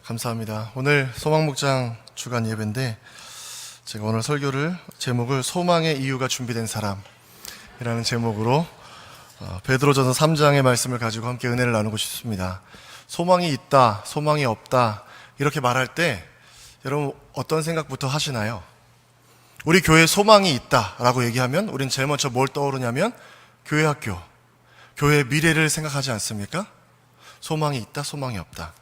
감사합니다. 오늘 소망목장 주간 예배인데 제가 오늘 설교를 제목을 소망의 이유가 준비된 사람이라는 제목으로 베드로전서 3장의 말씀을 가지고 함께 은혜를 나누고 싶습니다. 소망이 있다, 소망이 없다 이렇게 말할 때 여러분 어떤 생각부터 하시나요? 우리 교회에 소망이 있다라고 얘기하면 우리는 제일 먼저 뭘 떠오르냐면 교회 학교, 교회의 미래를 생각하지 않습니까? 소망이 있다, 소망이 없다.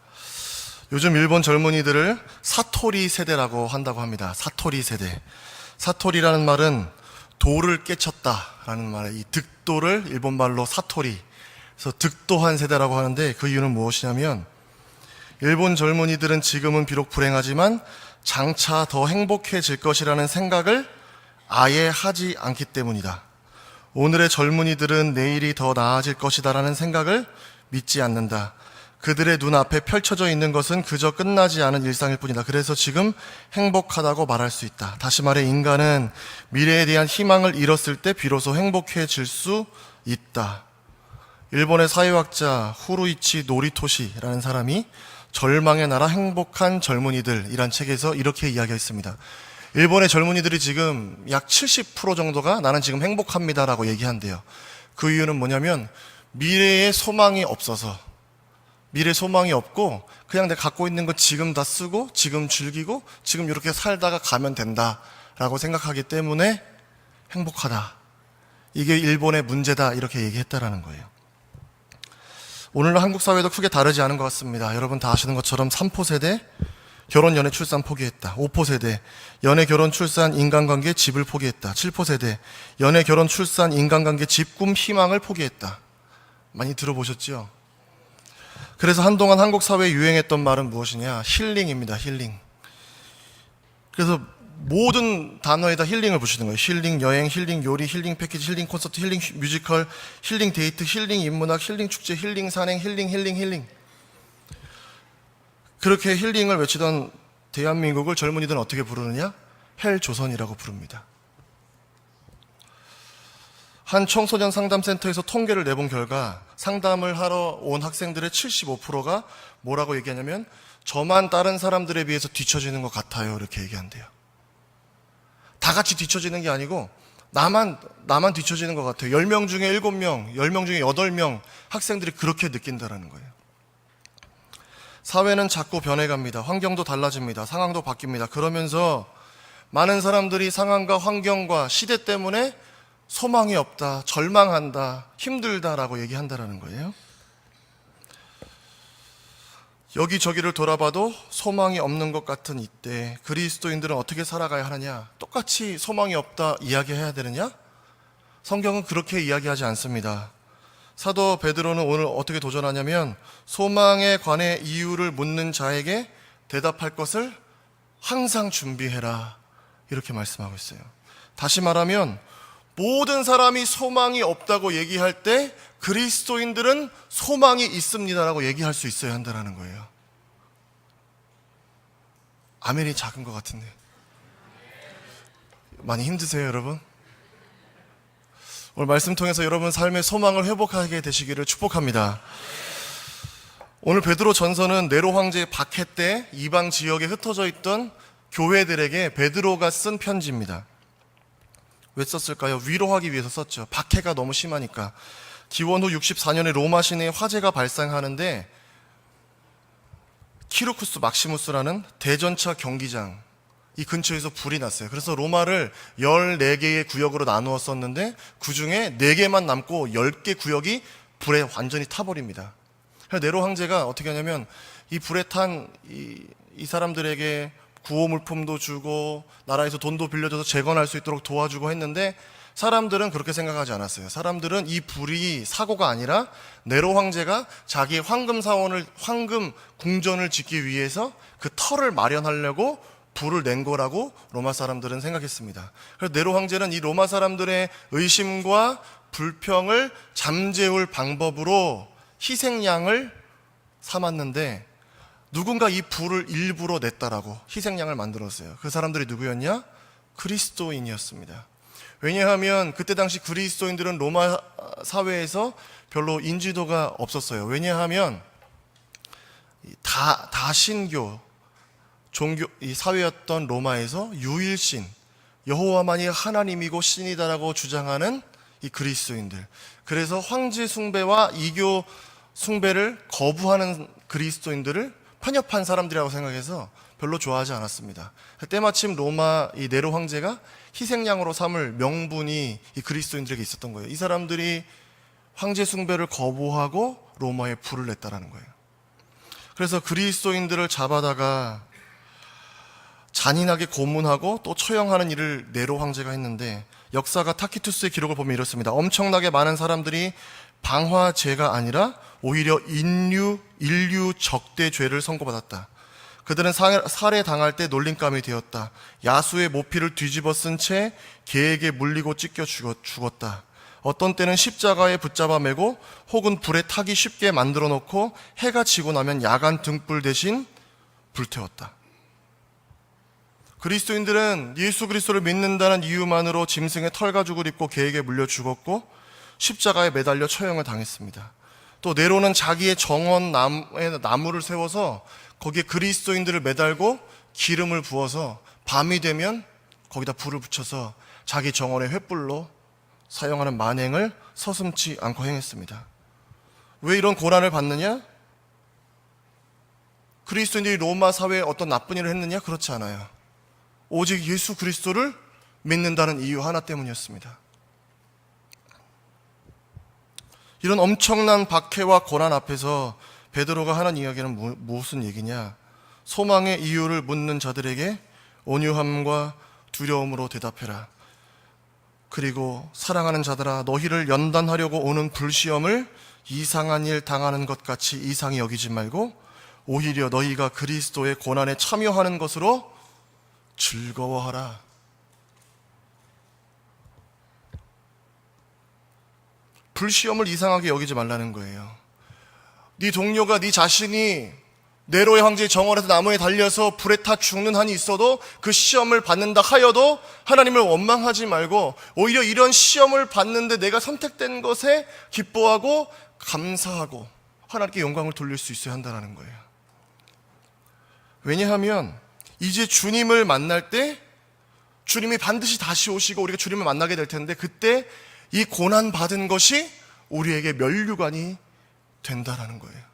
요즘 일본 젊은이들을 사토리 세대라고 한다고 합니다. 사토리 세대. 사토리라는 말은 도를 깨쳤다라는 말이에요. 이 득도를 일본말로 사토리. 그래서 득도한 세대라고 하는데 그 이유는 무엇이냐면 일본 젊은이들은 지금은 비록 불행하지만 장차 더 행복해질 것이라는 생각을 아예 하지 않기 때문이다. 오늘의 젊은이들은 내일이 더 나아질 것이다라는 생각을 믿지 않는다. 그들의 눈앞에 펼쳐져 있는 것은 그저 끝나지 않은 일상일 뿐이다. 그래서 지금 행복하다고 말할 수 있다. 다시 말해 인간은 미래에 대한 희망을 잃었을 때 비로소 행복해질 수 있다. 일본의 사회학자 후루이치 노리토시라는 사람이 절망의 나라 행복한 젊은이들이란 책에서 이렇게 이야기했습니다. 일본의 젊은이들이 지금 약 70% 정도가 나는 지금 행복합니다라고 얘기한대요. 그 이유는 뭐냐면 미래에 소망이 없어서, 미래 소망이 없고 그냥 내가 갖고 있는 거 지금 다 쓰고 지금 즐기고 지금 이렇게 살다가 가면 된다라고 생각하기 때문에 행복하다. 이게 일본의 문제다 이렇게 얘기했다라는 거예요. 오늘날 한국 사회도 크게 다르지 않은 것 같습니다. 여러분 다 아시는 것처럼 3포 세대 결혼, 연애, 출산 포기했다. 5포 세대 연애, 결혼, 출산, 인간관계, 집을 포기했다. 7포 세대 연애, 결혼, 출산, 인간관계, 집, 꿈, 희망을 포기했다. 많이 들어보셨죠? 그래서 한동안 한국 사회에 유행했던 말은 무엇이냐? 힐링입니다. 힐링. 그래서 모든 단어에다 힐링을 붙이는 거예요. 힐링 여행, 힐링 요리, 힐링 패키지, 힐링 콘서트, 힐링 뮤지컬, 힐링 데이트, 힐링 인문학, 힐링 축제, 힐링 산행, 힐링. 그렇게 힐링을 외치던 대한민국을 젊은이들은 어떻게 부르느냐? 헬조선이라고 부릅니다. 한 청소년 상담센터에서 통계를 내본 결과 상담을 하러 온 학생들의 75%가 뭐라고 얘기하냐면 저만 다른 사람들에 비해서 뒤처지는 것 같아요. 이렇게 얘기한대요. 다 같이 뒤처지는 게 아니고 나만 뒤처지는 것 같아요. 10명 중에 7명, 10명 중에 8명 학생들이 그렇게 느낀다는 거예요. 사회는 자꾸 변해갑니다. 환경도 달라집니다. 상황도 바뀝니다. 그러면서 많은 사람들이 상황과 환경과 시대 때문에 소망이 없다, 절망한다, 힘들다라고 얘기한다라는 거예요. 여기저기를 돌아봐도 소망이 없는 것 같은 이때 그리스도인들은 어떻게 살아가야 하느냐? 똑같이 소망이 없다 이야기해야 되느냐? 성경은 그렇게 이야기하지 않습니다. 사도 베드로는 오늘 어떻게 도전하냐면 소망에 관해 이유를 묻는 자에게 대답할 것을 항상 준비해라 이렇게 말씀하고 있어요. 다시 말하면 모든 사람이 소망이 없다고 얘기할 때 그리스도인들은 소망이 있습니다라고 얘기할 수 있어야 한다는 거예요. 아멘이 작은 것 같은데 많이 힘드세요 여러분? 오늘 말씀 통해서 여러분 삶의 소망을 회복하게 되시기를 축복합니다. 오늘 베드로 전서는 네로 황제 박해 때 이방 지역에 흩어져 있던 교회들에게 베드로가 쓴 편지입니다. 왜 썼을까요? 위로하기 위해서 썼죠. 박해가 너무 심하니까. 기원 후 64년에 로마 시내에 화재가 발생하는데 키루쿠스 막시무스라는 대전차 경기장 이 근처에서 불이 났어요. 그래서 로마를 14개의 구역으로 나누었었는데 그 중에 4개만 남고 10개 구역이 불에 완전히 타버립니다. 그래서 네로 황제가 어떻게 하냐면 이 불에 탄 이 사람들에게 구호 물품도 주고 나라에서 돈도 빌려줘서 재건할 수 있도록 도와주고 했는데 사람들은 그렇게 생각하지 않았어요. 사람들은 이 불이 사고가 아니라 네로 황제가 자기의 황금 궁전을 짓기 위해서 그 터를 마련하려고 불을 낸 거라고 로마 사람들은 생각했습니다. 그래서 네로 황제는 이 로마 사람들의 의심과 불평을 잠재울 방법으로 희생양을 삼았는데 누군가 이 불을 일부러 냈다라고 희생양을 만들었어요. 그 사람들이 누구였냐? 그리스도인이었습니다. 왜냐하면 그때 당시 그리스도인들은 로마 사회에서 별로 인지도가 없었어요. 왜냐하면 다신교 종교 이 사회였던 로마에서 유일신, 여호와만이 하나님이고 신이다라고 주장하는 이 그리스도인들, 그래서 황제 숭배와 이교 숭배를 거부하는 그리스도인들을 편협한 사람들이라고 생각해서 별로 좋아하지 않았습니다. 때마침 로마 이 네로 황제가 희생양으로 삼을 명분이 이 그리스도인들에게 있었던 거예요. 이 사람들이 황제 숭배를 거부하고 로마에 불을 냈다라는 거예요. 그래서 그리스도인들을 잡아다가 잔인하게 고문하고 또 처형하는 일을 네로 황제가 했는데, 역사가 타키투스의 기록을 보면 이렇습니다. 엄청나게 많은 사람들이 방화죄가 아니라 오히려 인류 적대죄를 선고받았다. 그들은 살해당할 때 놀림감이 되었다. 야수의 모피를 뒤집어 쓴 채 개에게 물리고 찢겨 죽었다. 어떤 때는 십자가에 붙잡아 매고 혹은 불에 타기 쉽게 만들어 놓고 해가 지고 나면 야간 등불 대신 불태웠다. 그리스도인들은 예수 그리스도를 믿는다는 이유만으로 짐승의 털가죽을 입고 개에게 물려 죽었고 십자가에 매달려 처형을 당했습니다. 또 네로는 자기의 정원 나무를 세워서 거기에 그리스도인들을 매달고 기름을 부어서 밤이 되면 거기다 불을 붙여서 자기 정원의 횃불로 사용하는 만행을 서슴지 않고 행했습니다. 왜 이런 고난을 받느냐? 그리스도인들이 로마 사회에 어떤 나쁜 일을 했느냐? 그렇지 않아요. 오직 예수 그리스도를 믿는다는 이유 하나 때문이었습니다. 이런 엄청난 박해와 고난 앞에서 베드로가 하는 이야기는 무슨 얘기냐? 소망의 이유를 묻는 자들에게 온유함과 두려움으로 대답해라. 그리고 사랑하는 자들아, 너희를 연단하려고 오는 불시험을 이상한 일 당하는 것 같이 이상히 여기지 말고 오히려 너희가 그리스도의 고난에 참여하는 것으로 즐거워하라. 불시험을 이상하게 여기지 말라는 거예요. 네 동료가 네 자신이 네로의 황제의 정원에서 나무에 달려서 불에 타 죽는 한이 있어도 그 시험을 받는다 하여도 하나님을 원망하지 말고 오히려 이런 시험을 받는데 내가 선택된 것에 기뻐하고 감사하고 하나님께 영광을 돌릴 수 있어야 한다는 거예요. 왜냐하면 이제 주님을 만날 때 주님이 반드시 다시 오시고 우리가 주님을 만나게 될 텐데, 그때 이 고난 받은 것이 우리에게 면류관이 된다라는 거예요.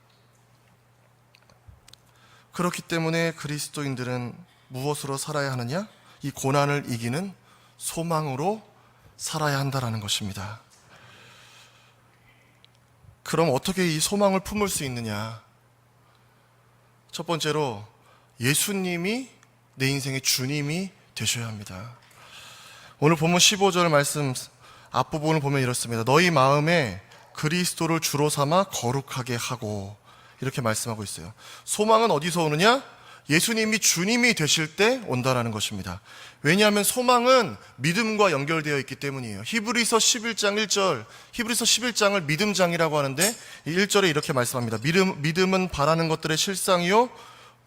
그렇기 때문에 그리스도인들은 무엇으로 살아야 하느냐? 이 고난을 이기는 소망으로 살아야 한다라는 것입니다. 그럼 어떻게 이 소망을 품을 수 있느냐? 첫 번째로 예수님이 내 인생의 주님이 되셔야 합니다. 오늘 본문 15절 말씀 앞부분을 보면 이렇습니다. 너희 마음에 그리스도를 주로 삼아 거룩하게 하고, 이렇게 말씀하고 있어요. 소망은 어디서 오느냐? 예수님이 주님이 되실 때 온다라는 것입니다. 왜냐하면 소망은 믿음과 연결되어 있기 때문이에요. 히브리서 11장 1절, 히브리서 11장을 믿음장이라고 하는데 1절에 이렇게 말씀합니다. 믿음은 바라는 것들의 실상이요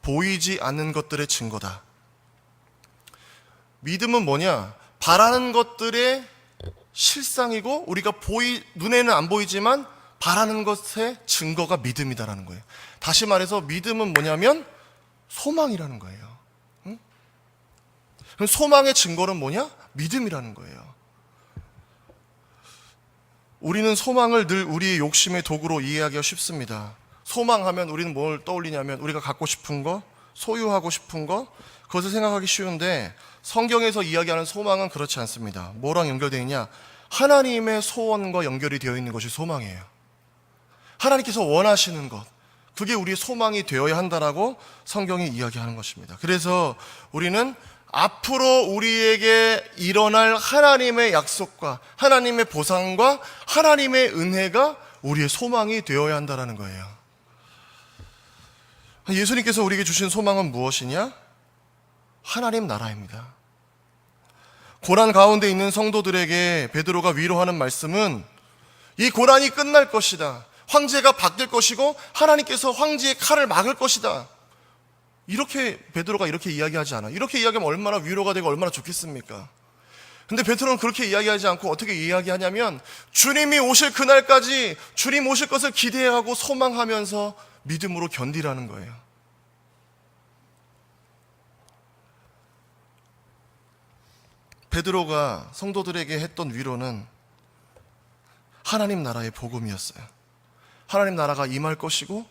보이지 않는 것들의 증거다. 믿음은 뭐냐? 바라는 것들의 실상이고 우리가 눈에는 안 보이지만 바라는 것의 증거가 믿음이다라는 거예요. 다시 말해서 믿음은 뭐냐면 소망이라는 거예요. 응? 그럼 소망의 증거는 뭐냐? 믿음이라는 거예요. 우리는 소망을 늘 우리의 욕심의 도구로 이해하기가 쉽습니다. 소망하면 우리는 뭘 떠올리냐면 우리가 갖고 싶은 거, 소유하고 싶은 거, 그것을 생각하기 쉬운데 성경에서 이야기하는 소망은 그렇지 않습니다. 뭐랑 연결되어 있냐? 하나님의 소원과 연결이 되어 있는 것이 소망이에요. 하나님께서 원하시는 것, 그게 우리의 소망이 되어야 한다라고 성경이 이야기하는 것입니다. 그래서 우리는 앞으로 우리에게 일어날 하나님의 약속과 하나님의 보상과 하나님의 은혜가 우리의 소망이 되어야 한다는 거예요. 예수님께서 우리에게 주신 소망은 무엇이냐? 하나님 나라입니다. 고난 가운데 있는 성도들에게 베드로가 위로하는 말씀은 이 고난이 끝날 것이다. 황제가 바뀔 것이고 하나님께서 황제의 칼을 막을 것이다. 이렇게 베드로가 이렇게 이야기하지 않아. 이렇게 이야기하면 얼마나 위로가 되고 얼마나 좋겠습니까? 근데 베드로는 그렇게 이야기하지 않고 어떻게 이야기하냐면 주님이 오실 그날까지 주님 오실 것을 기대하고 소망하면서 믿음으로 견디라는 거예요. 베드로가 성도들에게 했던 위로는 하나님 나라의 복음이었어요. 하나님 나라가 임할 것이고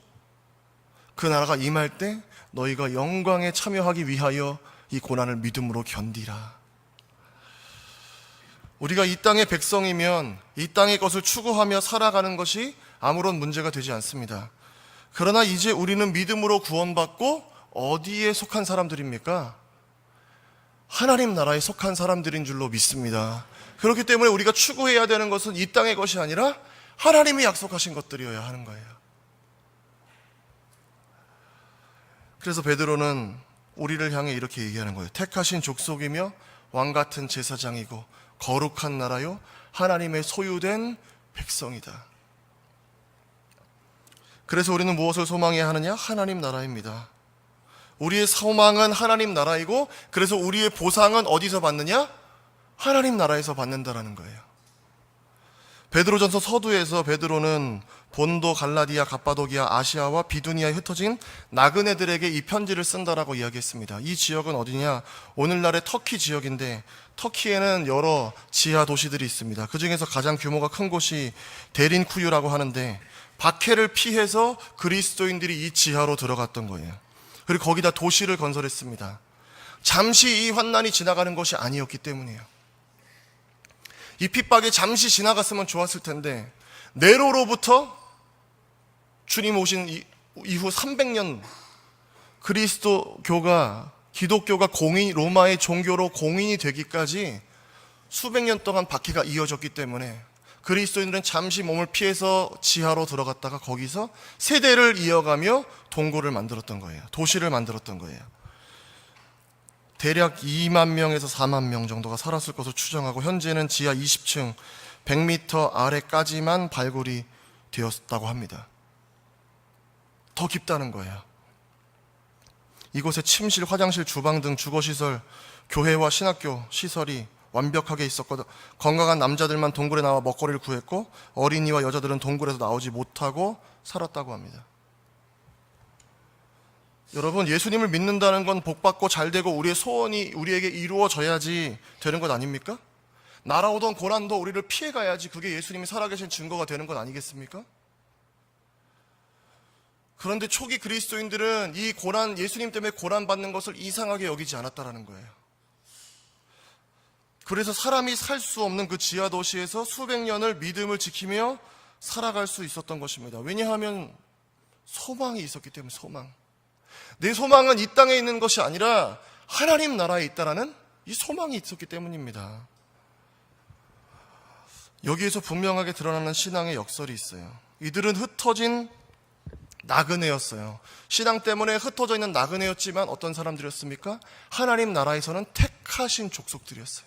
그 나라가 임할 때 너희가 영광에 참여하기 위하여 이 고난을 믿음으로 견디라. 우리가 이 땅의 백성이면 이 땅의 것을 추구하며 살아가는 것이 아무런 문제가 되지 않습니다. 그러나 이제 우리는 믿음으로 구원받고 어디에 속한 사람들입니까? 하나님 나라에 속한 사람들인 줄로 믿습니다. 그렇기 때문에 우리가 추구해야 되는 것은 이 땅의 것이 아니라 하나님이 약속하신 것들이어야 하는 거예요. 그래서 베드로는 우리를 향해 이렇게 얘기하는 거예요. 택하신 족속이며 왕같은 제사장이고 거룩한 나라요 하나님의 소유된 백성이다. 그래서 우리는 무엇을 소망해야 하느냐? 하나님 나라입니다. 우리의 소망은 하나님 나라이고 그래서 우리의 보상은 어디서 받느냐? 하나님 나라에서 받는다라는 거예요. 베드로전서 서두에서 베드로는 본도, 갈라디아, 갑바도기아, 아시아와 비두니아에 흩어진 나그네들에게 이 편지를 쓴다라고 이야기했습니다. 이 지역은 어디냐? 오늘날의 터키 지역인데 터키에는 여러 지하 도시들이 있습니다. 그 중에서 가장 규모가 큰 곳이 데린쿠유라고 하는데 박해를 피해서 그리스도인들이 이 지하로 들어갔던 거예요. 그리고 거기다 도시를 건설했습니다. 잠시 이 환난이 지나가는 것이 아니었기 때문이에요. 이 핍박이 잠시 지나갔으면 좋았을 텐데 네로로부터 주님 오신 이후 300년 기독교가 로마의 종교로 공인이 되기까지 수백 년 동안 박해가 이어졌기 때문에 그리스도인들은 잠시 몸을 피해서 지하로 들어갔다가 거기서 세대를 이어가며 동굴을 만들었던 거예요. 도시를 만들었던 거예요. 대략 2만 명에서 4만 명 정도가 살았을 것으로 추정하고 현재는 지하 20층 100m 아래까지만 발굴이 되었다고 합니다. 더 깊다는 거예요. 이곳에 침실, 화장실, 주방 등 주거시설, 교회와 신학교 시설이 완벽하게 있었거든. 건강한 남자들만 동굴에 나와 먹거리를 구했고 어린이와 여자들은 동굴에서 나오지 못하고 살았다고 합니다. 여러분, 예수님을 믿는다는 건 복받고 잘되고 우리의 소원이 우리에게 이루어져야지 되는 것 아닙니까? 날아오던 고난도 우리를 피해가야지 그게 예수님이 살아계신 증거가 되는 것 아니겠습니까? 그런데 초기 그리스도인들은 이 고난, 예수님 때문에 고난받는 것을 이상하게 여기지 않았다라는 거예요. 그래서 사람이 살 수 없는 그 지하 도시에서 수백 년을 믿음을 지키며 살아갈 수 있었던 것입니다. 왜냐하면 소망이 있었기 때문에 소망. 내 소망은 이 땅에 있는 것이 아니라 하나님 나라에 있다라는 이 소망이 있었기 때문입니다. 여기에서 분명하게 드러나는 신앙의 역설이 있어요. 이들은 흩어진 나그네였어요. 신앙 때문에 흩어져 있는 나그네였지만 어떤 사람들이었습니까? 하나님 나라에서는 택하신 족속들이었어요.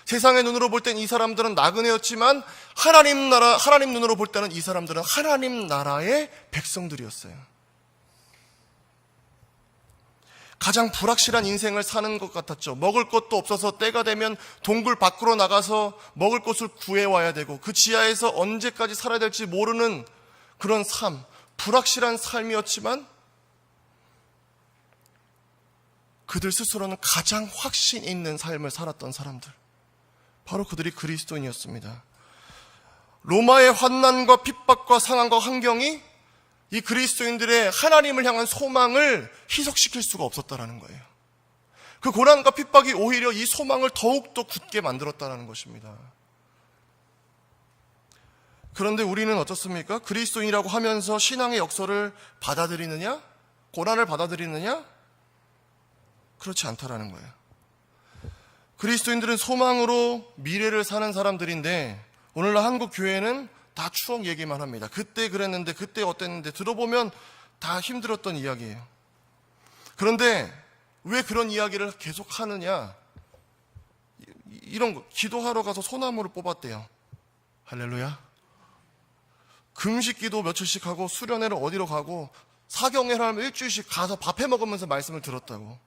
세상의 눈으로 볼 땐 이 사람들은 나그네였지만 하나님 눈으로 볼 때는 이 사람들은 하나님 나라의 백성들이었어요. 가장 불확실한 인생을 사는 것 같았죠. 먹을 것도 없어서 때가 되면 동굴 밖으로 나가서 먹을 것을 구해와야 되고 그 지하에서 언제까지 살아야 될지 모르는 그런 삶, 불확실한 삶이었지만 그들 스스로는 가장 확신 있는 삶을 살았던 사람들, 바로 그들이 그리스도인이었습니다. 로마의 환난과 핍박과 상황과 환경이 이 그리스도인들의 하나님을 향한 소망을 희석시킬 수가 없었다라는 거예요. 그 고난과 핍박이 오히려 이 소망을 더욱더 굳게 만들었다는 것입니다. 그런데 우리는 어떻습니까? 그리스도인이라고 하면서 신앙의 역설을 받아들이느냐? 고난을 받아들이느냐? 그렇지 않다라는 거예요. 그리스도인들은 소망으로 미래를 사는 사람들인데 오늘날 한국 교회는 다 추억 얘기만 합니다. 그때 그랬는데 그때 어땠는데 들어보면 다 힘들었던 이야기예요. 그런데 왜 그런 이야기를 계속 하느냐? 이런 거, 기도하러 가서 소나무를 뽑았대요. 할렐루야. 금식 기도 며칠씩 하고 수련회를 어디로 가고 사경회를 하면 일주일씩 가서 밥해 먹으면서 말씀을 들었다고.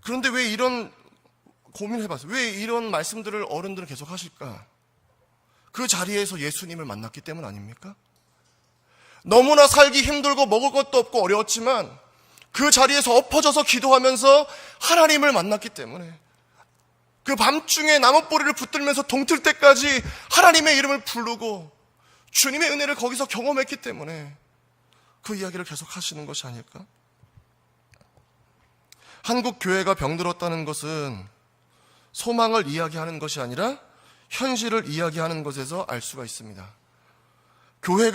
그런데 왜 이런 고민을 해봤어요. 왜 이런 말씀들을 어른들은 계속 하실까? 그 자리에서 예수님을 만났기 때문 아닙니까? 너무나 살기 힘들고 먹을 것도 없고 어려웠지만 그 자리에서 엎어져서 기도하면서 하나님을 만났기 때문에, 그 밤중에 나뭇뿌리를 붙들면서 동틀 때까지 하나님의 이름을 부르고 주님의 은혜를 거기서 경험했기 때문에 그 이야기를 계속 하시는 것이 아닐까? 한국 교회가 병들었다는 것은 소망을 이야기하는 것이 아니라 현실을 이야기하는 것에서 알 수가 있습니다. 교회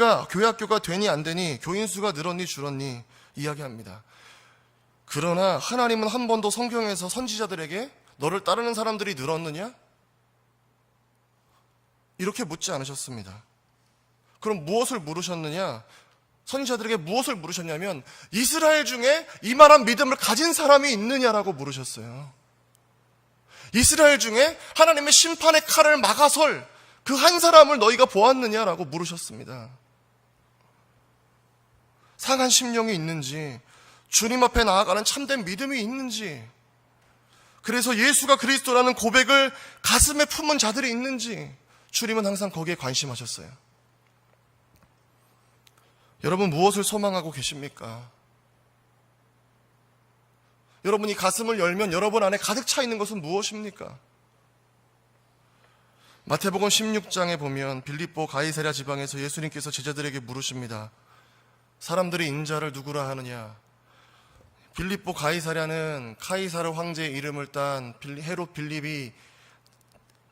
학교가 되니 안 되니, 교인 수가 늘었니 줄었니 이야기합니다. 그러나 하나님은 한 번도 성경에서 선지자들에게 너를 따르는 사람들이 늘었느냐? 이렇게 묻지 않으셨습니다. 그럼 무엇을 물으셨느냐? 선지자들에게 무엇을 물으셨냐면 이스라엘 중에 이만한 믿음을 가진 사람이 있느냐라고 물으셨어요. 이스라엘 중에 하나님의 심판의 칼을 막아설 그 한 사람을 너희가 보았느냐라고 물으셨습니다. 상한 심령이 있는지, 주님 앞에 나아가는 참된 믿음이 있는지, 그래서 예수가 그리스도라는 고백을 가슴에 품은 자들이 있는지 주님은 항상 거기에 관심하셨어요. 여러분, 무엇을 소망하고 계십니까? 여러분이 가슴을 열면 여러분 안에 가득 차 있는 것은 무엇입니까? 마태복음 16장에 보면 빌립보 가이사랴 지방에서 예수님께서 제자들에게 물으십니다. 사람들이 인자를 누구라 하느냐? 빌립보 가이사랴는 카이사르 황제의 이름을 딴 헤롯 빌립의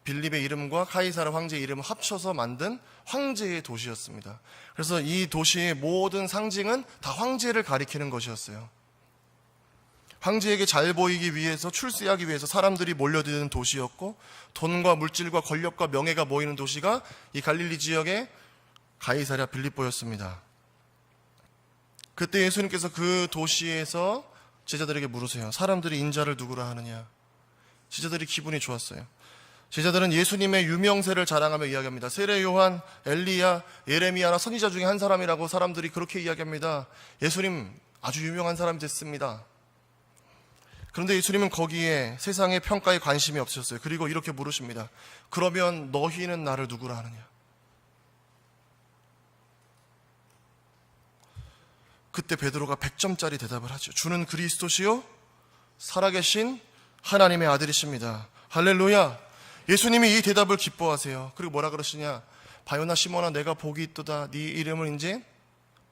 이름과 카이사르 황제의 이름을 합쳐서 만든 황제의 도시였습니다. 그래서 이 도시의 모든 상징은 다 황제를 가리키는 것이었어요. 황제에게 잘 보이기 위해서, 출세하기 위해서 사람들이 몰려드는 도시였고, 돈과 물질과 권력과 명예가 모이는 도시가 이 갈릴리 지역의 가이사랴 빌립보였습니다. 그때 예수님께서 그 도시에서 제자들에게 물으세요. 사람들이 인자를 누구라 하느냐? 제자들이 기분이 좋았어요. 제자들은 예수님의 유명세를 자랑하며 이야기합니다. 세례 요한, 엘리야, 예레미야나 선지자 중에 한 사람이라고 사람들이 그렇게 이야기합니다. 예수님 아주 유명한 사람이 됐습니다. 그런데 예수님은 거기에 세상의 평가에 관심이 없으셨어요. 그리고 이렇게 물으십니다. 그러면 너희는 나를 누구라 하느냐? 그때 베드로가 100점짜리 대답을 하죠. 주는 그리스도시요 살아계신 하나님의 아들이십니다. 할렐루야. 예수님이 이 대답을 기뻐하세요. 그리고 뭐라 그러시냐? 바요나 시몬아, 내가 복이 있도다. 네 이름을 이제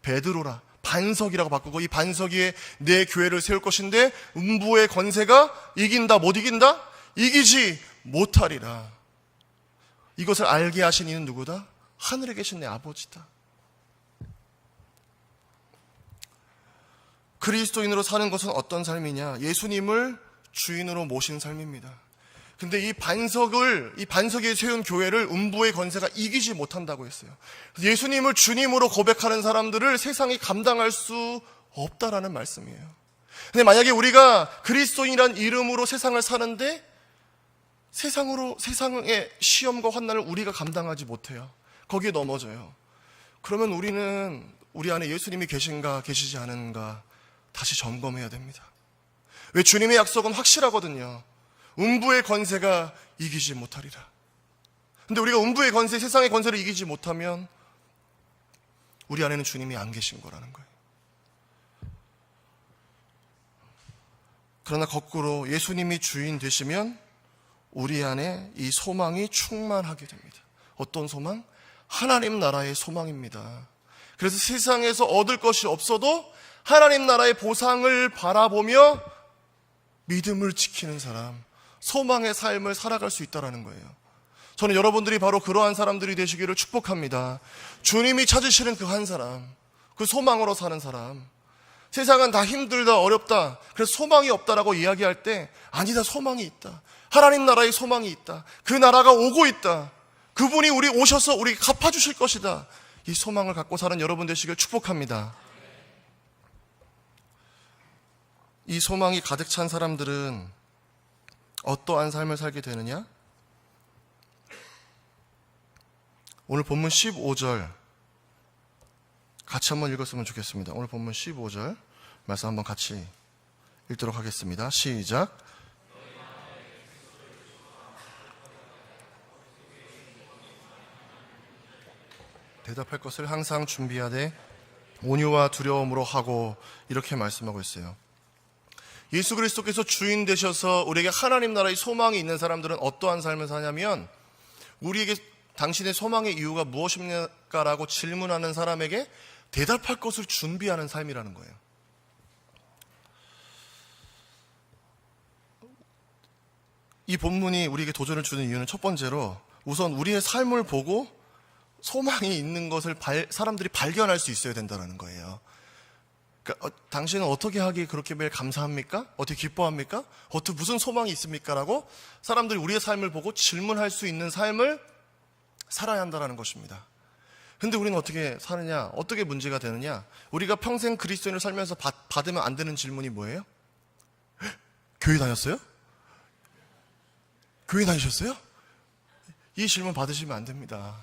베드로라, 반석이라고 바꾸고, 이 반석 위에 내 교회를 세울 것인데 음부의 권세가 이긴다, 못 이긴다? 이기지 못하리라. 이것을 알게 하신 이는 누구다? 하늘에 계신 내 아버지다. 그리스도인으로 사는 것은 어떤 삶이냐? 예수님을 주인으로 모신 삶입니다. 근데 이 반석에 세운 교회를 음부의 권세가 이기지 못한다고 했어요. 예수님을 주님으로 고백하는 사람들을 세상이 감당할 수 없다라는 말씀이에요. 근데 만약에 우리가 그리스도인이란 이름으로 세상을 사는데 세상의 시험과 환난을 우리가 감당하지 못해요. 거기에 넘어져요. 그러면 우리는 우리 안에 예수님이 계신가 계시지 않은가 다시 점검해야 됩니다. 왜? 주님의 약속은 확실하거든요. 음부의 권세가 이기지 못하리라. 근데 우리가 음부의 권세, 세상의 권세를 이기지 못하면 우리 안에는 주님이 안 계신 거라는 거예요. 그러나 거꾸로 예수님이 주인 되시면 우리 안에 이 소망이 충만하게 됩니다. 어떤 소망? 하나님 나라의 소망입니다. 그래서 세상에서 얻을 것이 없어도 하나님 나라의 보상을 바라보며 믿음을 지키는 사람, 소망의 삶을 살아갈 수 있다는 거예요. 저는 여러분들이 바로 그러한 사람들이 되시기를 축복합니다. 주님이 찾으시는 그 한 사람, 그 소망으로 사는 사람. 세상은 다 힘들다, 어렵다, 그래서 소망이 없다라고 이야기할 때 아니다, 소망이 있다. 하나님 나라의 소망이 있다. 그 나라가 오고 있다. 그분이 우리 오셔서 우리 갚아주실 것이다. 이 소망을 갖고 사는 여러분 되시길 축복합니다. 이 소망이 가득 찬 사람들은 어떠한 삶을 살게 되느냐? 오늘 본문 15절 같이 한번 읽었으면 좋겠습니다. 오늘 본문 15절 말씀 한번 같이 읽도록 하겠습니다. 시작. 대답할 것을 항상 준비하되 온유와 두려움으로 하고 이렇게 말씀하고 있어요. 예수 그리스도께서 주인 되셔서 우리에게 하나님 나라의 소망이 있는 사람들은 어떠한 삶을 사냐면 우리에게 당신의 소망의 이유가 무엇입니까라고 질문하는 사람에게 대답할 것을 준비하는 삶이라는 거예요. 이 본문이 우리에게 도전을 주는 이유는 첫 번째로 우선 우리의 삶을 보고 소망이 있는 것을 사람들이 발견할 수 있어야 된다는 거예요. 그러니까 당신은 어떻게 하기에 그렇게 매일 감사합니까? 어떻게 기뻐합니까? 어떻게 무슨 소망이 있습니까? 라고 사람들이 우리의 삶을 보고 질문할 수 있는 삶을 살아야 한다는 것입니다. 근데 우리는 어떻게 사느냐? 어떻게 문제가 되느냐? 우리가 평생 그리스도인을 살면서 받으면 안 되는 질문이 뭐예요? 교회 다녔어요? 교회 다니셨어요? 이 질문 받으시면 안 됩니다.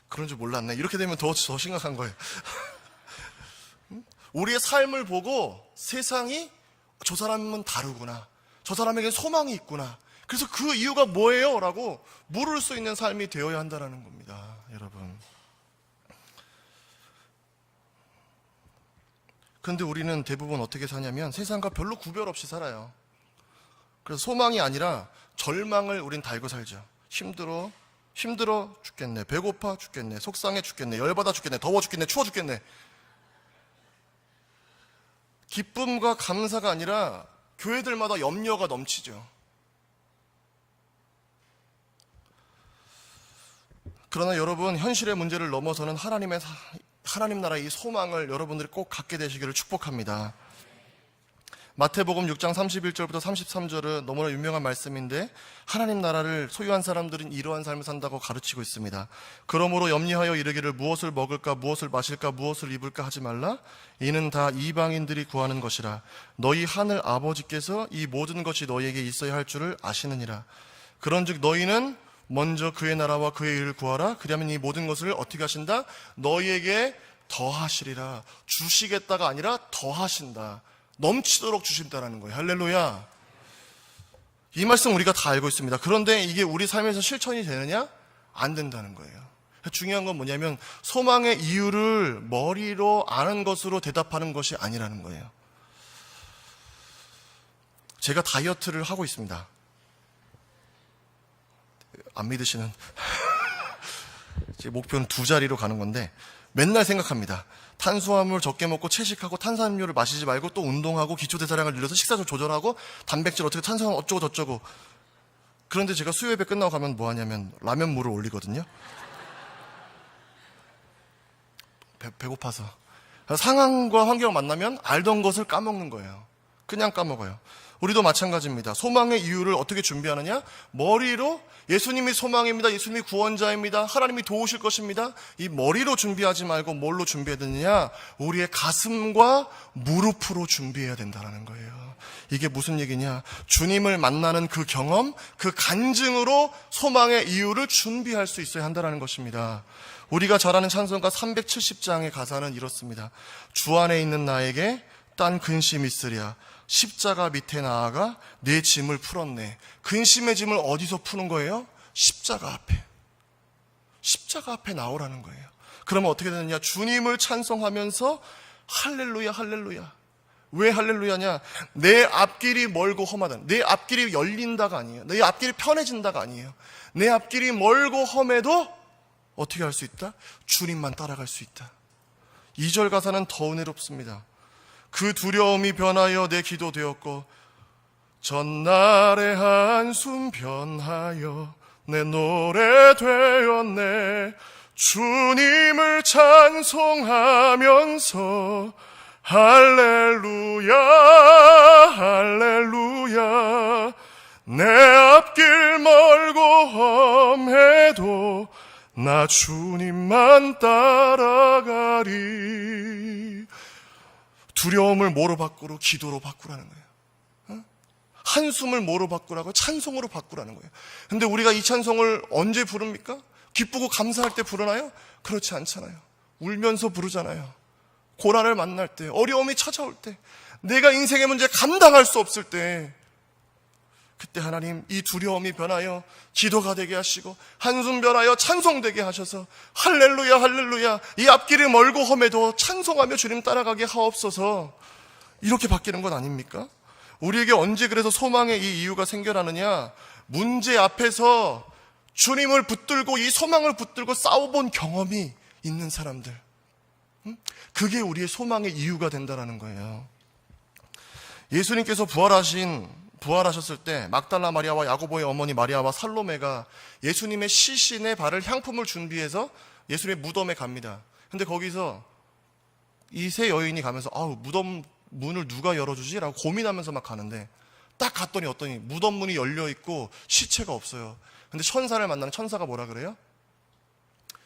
그런 줄 몰랐네. 이렇게 되면 더 심각한 거예요. 우리의 삶을 보고 세상이 저 사람은 다르구나. 저 사람에게 소망이 있구나. 그래서 그 이유가 뭐예요? 라고 물을 수 있는 삶이 되어야 한다는 겁니다. 여러분. 그런데 우리는 대부분 어떻게 사냐면 세상과 별로 구별 없이 살아요. 그래서 소망이 아니라 절망을 우린 달고 살죠. 힘들어 죽겠네. 배고파 죽겠네. 속상해 죽겠네. 열받아 죽겠네. 더워 죽겠네. 추워 죽겠네. 기쁨과 감사가 아니라 교회들마다 염려가 넘치죠. 그러나 여러분, 현실의 문제를 넘어서는 하나님 나라의 이 소망을 여러분들이 꼭 갖게 되시기를 축복합니다. 마태복음 6장 31절부터 33절은 너무나 유명한 말씀인데 하나님 나라를 소유한 사람들은 이러한 삶을 산다고 가르치고 있습니다. 그러므로 염려하여 이르기를 무엇을 먹을까 무엇을 마실까 무엇을 입을까 하지 말라. 이는 다 이방인들이 구하는 것이라. 너희 하늘 아버지께서 이 모든 것이 너희에게 있어야 할 줄을 아시느니라. 그런즉 너희는 먼저 그의 나라와 그의 일을 구하라. 그러면 이 모든 것을 어떻게 하신다? 너희에게 더하시리라. 주시겠다가 아니라 더하신다. 넘치도록 주신다는 거예요. 할렐루야. 이 말씀 우리가 다 알고 있습니다. 그런데 이게 우리 삶에서 실천이 되느냐? 안 된다는 거예요. 중요한 건 뭐냐면 소망의 이유를 머리로 아는 것으로 대답하는 것이 아니라는 거예요. 제가 다이어트를 하고 있습니다. 안 믿으시는 제 목표는 2자리로 가는 건데 맨날 생각합니다. 탄수화물 적게 먹고 채식하고 탄산음료를 마시지 말고 또 운동하고 기초대사량을 늘려서 식사 좀 조절하고 단백질 어떻게 탄수화물 어쩌고 저쩌고. 그런데 제가 수요 예배 끝나고 가면 뭐 하냐면 라면 물을 올리거든요. 배고파서. 상황과 환경을 만나면 알던 것을 까먹는 거예요. 그냥 까먹어요. 우리도 마찬가지입니다. 소망의 이유를 어떻게 준비하느냐? 머리로 예수님이 소망입니다. 예수님이 구원자입니다. 하나님이 도우실 것입니다. 이 머리로 준비하지 말고 뭘로 준비해야 되느냐? 우리의 가슴과 무릎으로 준비해야 된다는 거예요. 이게 무슨 얘기냐? 주님을 만나는 그 경험, 그 간증으로 소망의 이유를 준비할 수 있어야 한다는 것입니다. 우리가 잘 아는 찬송가 370장의 가사는 이렇습니다. 주 안에 있는 나에게 딴 근심 있으랴. 십자가 밑에 나아가 내 짐을 풀었네. 근심의 짐을 어디서 푸는 거예요? 십자가 앞에. 십자가 앞에 나오라는 거예요. 그러면 어떻게 되느냐? 주님을 찬송하면서 할렐루야 할렐루야. 왜 할렐루야냐? 내 앞길이 멀고 험하다. 내 앞길이 열린다가 아니에요. 내 앞길이 편해진다가 아니에요. 내 앞길이 멀고 험해도 어떻게 할 수 있다? 주님만 따라갈 수 있다. 2절 가사는 더 은혜롭습니다. 그 두려움이 변하여 내 기도 되었고 전날의 한숨 변하여 내 노래 되었네. 주님을 찬송하면서 할렐루야 할렐루야. 내 앞길 멀고 험해도 나 주님만 따라가리. 두려움을 뭐로 바꾸고 기도로 바꾸라는 거예요. 한숨을 뭐로 바꾸라고? 찬송으로 바꾸라는 거예요. 근데 우리가 이 찬송을 언제 부릅니까? 기쁘고 감사할 때 부르나요? 그렇지 않잖아요. 울면서 부르잖아요. 고난을 만날 때, 어려움이 찾아올 때, 내가 인생의 문제 감당할 수 없을 때, 그때 하나님 이 두려움이 변하여 기도가 되게 하시고 한숨 변하여 찬송되게 하셔서 할렐루야 할렐루야, 이 앞길이 멀고 험해도 찬송하며 주님 따라가게 하옵소서, 이렇게 바뀌는 건 아닙니까? 우리에게 언제 그래서 소망의 이 이유가 생겨나느냐? 문제 앞에서 주님을 붙들고 이 소망을 붙들고 싸워본 경험이 있는 사람들, 그게 우리의 소망의 이유가 된다는 거예요. 예수님께서 부활하셨을 때 막달라 마리아와 야고보의 어머니 마리아와 살로메가 예수님의 시신의 발을 향품을 준비해서 예수님의 무덤에 갑니다. 근데 거기서 이 세 여인이 가면서 무덤 문을 누가 열어주지? 라고 고민하면서 막 가는데 딱 갔더니 무덤 문이 열려있고 시체가 없어요. 근데 천사를 만나는 천사가 뭐라 그래요?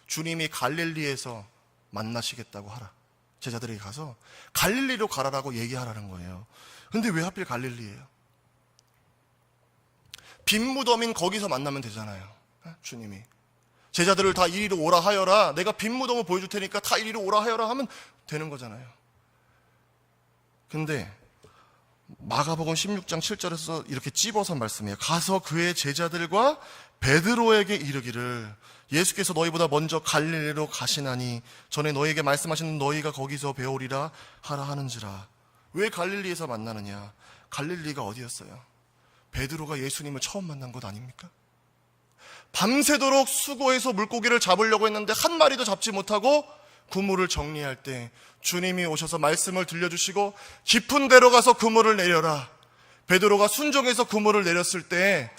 주님이 갈릴리에서 만나시겠다고 하라. 제자들에게 가서 갈릴리로 가라라고 얘기하라는 거예요. 근데 왜 하필 갈릴리예요? 빈 무덤인 거기서 만나면 되잖아요. 주님이 제자들을 다 이리로 오라 하여라, 내가 빈 무덤을 보여줄 테니까 다 이리로 오라 하여라 하면 되는 거잖아요. 근데 마가복음 16장 7절에서 이렇게 찝어서 말씀해요. 가서 그의 제자들과 베드로에게 이르기를 예수께서 너희보다 먼저 갈릴리로 가시나니 전에 너희에게 말씀하시는 너희가 거기서 배우리라 하라 하는지라. 왜 갈릴리에서 만나느냐? 갈릴리가 어디였어요? 베드로가 예수님을 처음 만난 곳 아닙니까? 밤새도록 수고해서 물고기를 잡으려고 했는데 한 마리도 잡지 못하고 그물을 정리할 때 주님이 오셔서 말씀을 들려주시고 깊은 데로 가서 그물을 내려라. 베드로가 순종해서 그물을 내렸을 때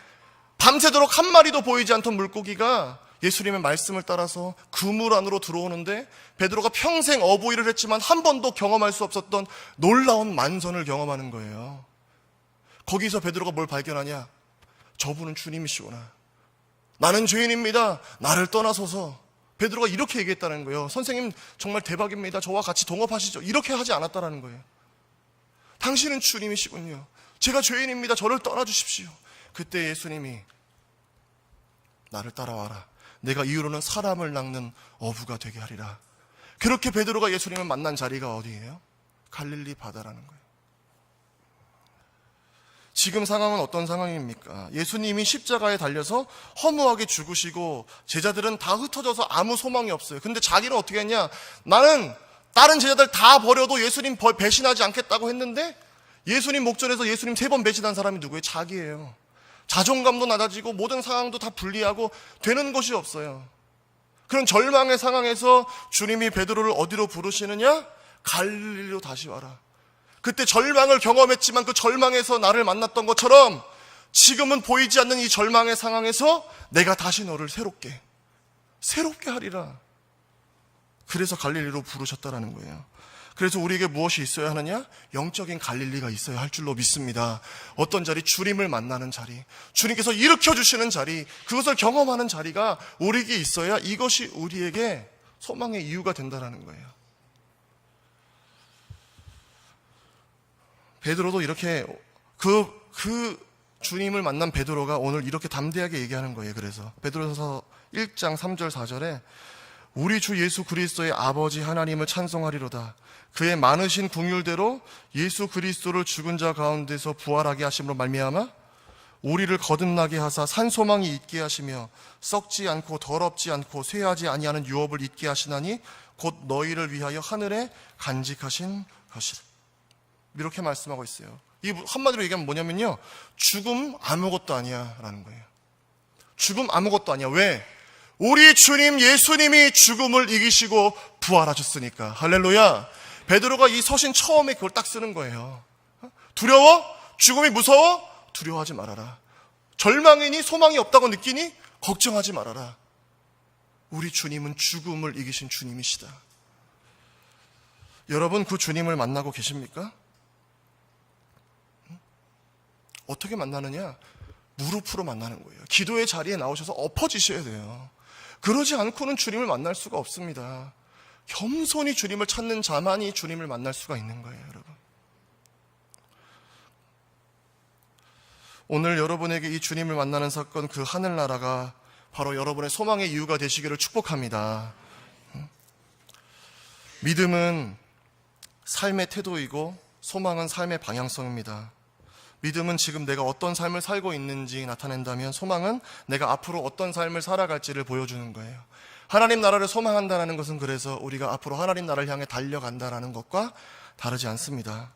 밤새도록 한 마리도 보이지 않던 물고기가 예수님의 말씀을 따라서 그물 안으로 들어오는데 베드로가 평생 어부일을 했지만 한 번도 경험할 수 없었던 놀라운 만선을 경험하는 거예요. 거기서 베드로가 뭘 발견하냐? 저분은 주님이시구나. 나는 죄인입니다. 나를 떠나소서. 베드로가 이렇게 얘기했다는 거예요. 선생님 정말 대박입니다. 저와 같이 동업하시죠. 이렇게 하지 않았다는 거예요. 당신은 주님이시군요. 제가 죄인입니다. 저를 떠나주십시오. 그때 예수님이 나를 따라와라. 내가 이후로는 사람을 낚는 어부가 되게 하리라. 그렇게 베드로가 예수님을 만난 자리가 어디예요? 갈릴리 바다라는 거예요. 지금 상황은 어떤 상황입니까? 예수님이 십자가에 달려서 허무하게 죽으시고 제자들은 다 흩어져서 아무 소망이 없어요. 근데 자기는 어떻게 했냐? 나는 다른 제자들 다 버려도 예수님 배신하지 않겠다고 했는데 예수님 목전에서 예수님 3번 배신한 사람이 누구예요? 자기예요. 자존감도 낮아지고 모든 상황도 다 불리하고 되는 것이 없어요. 그런 절망의 상황에서 주님이 베드로를 어디로 부르시느냐? 갈릴리로 다시 와라. 그때 절망을 경험했지만 그 절망에서 나를 만났던 것처럼 지금은 보이지 않는 이 절망의 상황에서 내가 다시 너를 새롭게 하리라. 그래서 갈릴리로 부르셨다라는 거예요. 그래서 우리에게 무엇이 있어야 하느냐? 영적인 갈릴리가 있어야 할 줄로 믿습니다. 어떤 자리? 주님을 만나는 자리, 주님께서 일으켜주시는 자리, 그것을 경험하는 자리가 우리에게 있어야 이것이 우리에게 소망의 이유가 된다는 거예요. 베드로도 이렇게 그 주님을 만난 베드로가 오늘 이렇게 담대하게 얘기하는 거예요. 그래서 베드로서 1장 3절 4절에 우리 주 예수 그리스도의 아버지 하나님을 찬송하리로다. 그의 많으신 긍휼대로 예수 그리스도를 죽은 자 가운데서 부활하게 하심으로 말미암아 우리를 거듭나게 하사 산 소망이 있게 하시며 썩지 않고 더럽지 않고 쇠하지 아니하는 유업을 있게 하시나니 곧 너희를 위하여 하늘에 간직하신 것이라. 이렇게 말씀하고 있어요. 이 한마디로 얘기하면 뭐냐면요, 죽음 아무것도 아니야 라는 거예요. 죽음 아무것도 아니야. 왜? 우리 주님 예수님이 죽음을 이기시고 부활하셨으니까. 할렐루야. 베드로가 이 서신 처음에 그걸 딱 쓰는 거예요. 두려워? 죽음이 무서워? 두려워하지 말아라. 절망이니 소망이 없다고 느끼니 걱정하지 말아라. 우리 주님은 죽음을 이기신 주님이시다. 여러분 그 주님을 만나고 계십니까? 어떻게 만나느냐? 무릎으로 만나는 거예요. 기도의 자리에 나오셔서 엎어지셔야 돼요. 그러지 않고는 주님을 만날 수가 없습니다. 겸손히 주님을 찾는 자만이 주님을 만날 수가 있는 거예요, 여러분. 오늘 여러분에게 이 주님을 만나는 사건, 그 하늘나라가 바로 여러분의 소망의 이유가 되시기를 축복합니다. 믿음은 삶의 태도이고 소망은 삶의 방향성입니다. 믿음은 지금 내가 어떤 삶을 살고 있는지 나타낸다면, 소망은 내가 앞으로 어떤 삶을 살아갈지를 보여주는 거예요. 하나님 나라를 소망한다는 것은 그래서 우리가 앞으로 하나님 나라를 향해 달려간다는 것과 다르지 않습니다.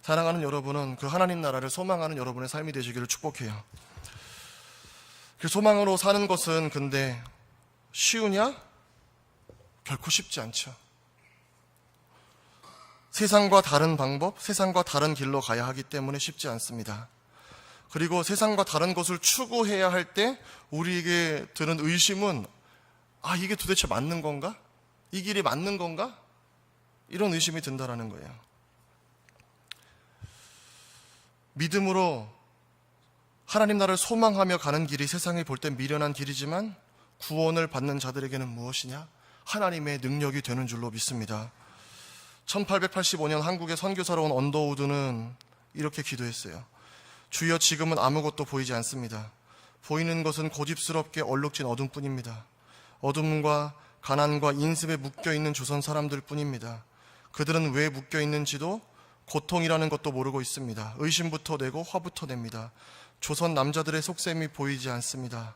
사랑하는 여러분은 그 하나님 나라를 소망하는 여러분의 삶이 되시기를 축복해요. 그 소망으로 사는 것은 근데 쉬우냐? 결코 쉽지 않죠. 세상과 다른 방법, 세상과 다른 길로 가야 하기 때문에 쉽지 않습니다. 그리고 세상과 다른 것을 추구해야 할 때 우리에게 드는 의심은, 이게 도대체 맞는 건가? 이 길이 맞는 건가? 이런 의심이 든다라는 거예요. 믿음으로 하나님 나라를 소망하며 가는 길이 세상이 볼 때 미련한 길이지만 구원을 받는 자들에게는 무엇이냐? 하나님의 능력이 되는 줄로 믿습니다. 1885년 한국에 선교사로 온 언더우드는 이렇게 기도했어요. 주여, 지금은 아무것도 보이지 않습니다. 보이는 것은 고집스럽게 얼룩진 어둠뿐입니다. 어둠과 가난과 인습에 묶여있는 조선 사람들 뿐입니다. 그들은 왜 묶여있는지도 고통이라는 것도 모르고 있습니다. 의심부터 내고 화부터 냅니다. 조선 남자들의 속셈이 보이지 않습니다.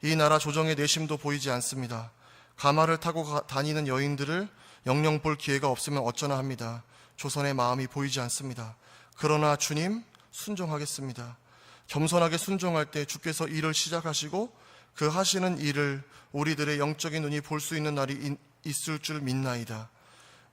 이 나라 조정의 내심도 보이지 않습니다. 가마를 타고 다니는 여인들을 영영 볼 기회가 없으면 어쩌나 합니다. 조선의 마음이 보이지 않습니다. 그러나 주님, 순종하겠습니다. 겸손하게 순종할 때 주께서 일을 시작하시고 그 하시는 일을 우리들의 영적인 눈이 볼 수 있는 날이 있을 줄 믿나이다.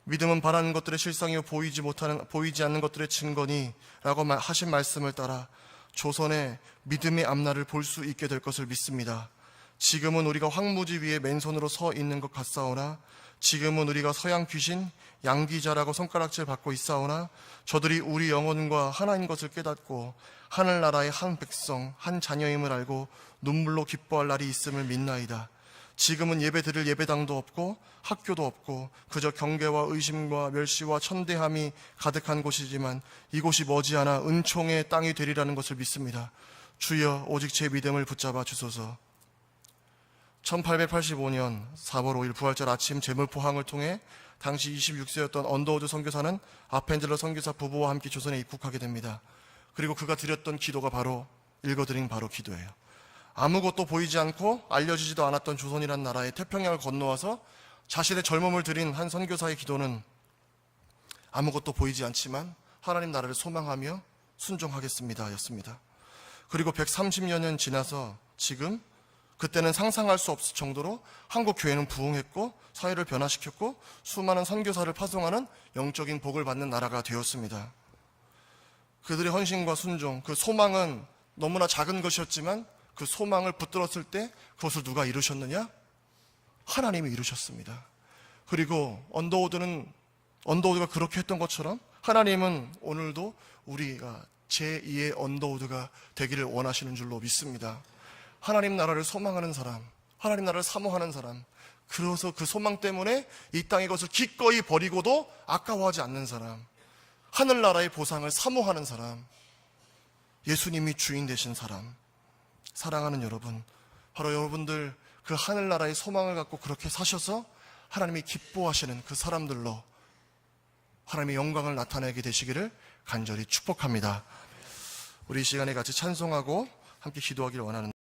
믿음은 바라는 것들의 실상이요 보이지 않는 것들의 증거니 라고 하신 말씀을 따라 조선의 믿음의 앞날을 볼 수 있게 될 것을 믿습니다. 지금은 우리가 황무지 위에 맨손으로 서 있는 것 같사오나, 지금은 우리가 서양 귀신, 양귀자라고 손가락질 받고 있사오나, 저들이 우리 영혼과 하나인 것을 깨닫고 하늘나라의 한 백성, 한 자녀임을 알고 눈물로 기뻐할 날이 있음을 믿나이다. 지금은 예배 드릴 예배당도 없고 학교도 없고 그저 경계와 의심과 멸시와 천대함이 가득한 곳이지만 이곳이 머지않아 은총의 땅이 되리라는 것을 믿습니다. 주여, 오직 제 믿음을 붙잡아 주소서. 1885년 4월 5일 부활절 아침 제물포항을 통해 당시 26세였던 언더우드 선교사는 아펜젤러 선교사 부부와 함께 조선에 입국하게 됩니다. 그리고 그가 드렸던 기도가 바로 읽어드린 바로 기도예요. 아무것도 보이지 않고 알려지지도 않았던 조선이란 나라의 태평양을 건너와서 자신의 젊음을 드린 한 선교사의 기도는 아무것도 보이지 않지만 하나님 나라를 소망하며 순종하겠습니다 였습니다. 그리고 130년은 지나서 지금, 그때는 상상할 수 없을 정도로 한국 교회는 부흥했고 사회를 변화시켰고 수많은 선교사를 파송하는 영적인 복을 받는 나라가 되었습니다. 그들의 헌신과 순종, 그 소망은 너무나 작은 것이었지만 그 소망을 붙들었을 때 그것을 누가 이루셨느냐? 하나님이 이루셨습니다. 그리고 언더우드가 그렇게 했던 것처럼 하나님은 오늘도 우리가 제2의 언더우드가 되기를 원하시는 줄로 믿습니다. 하나님 나라를 소망하는 사람, 하나님 나라를 사모하는 사람, 그래서 그 소망 때문에 이 땅의 것을 기꺼이 버리고도 아까워하지 않는 사람, 하늘나라의 보상을 사모하는 사람, 예수님이 주인 되신 사람, 사랑하는 여러분, 바로 여러분들 그 하늘나라의 소망을 갖고 그렇게 사셔서 하나님이 기뻐하시는 그 사람들로 하나님의 영광을 나타내게 되시기를 간절히 축복합니다. 우리 이 시간에 같이 찬송하고 함께 기도하기를 원하는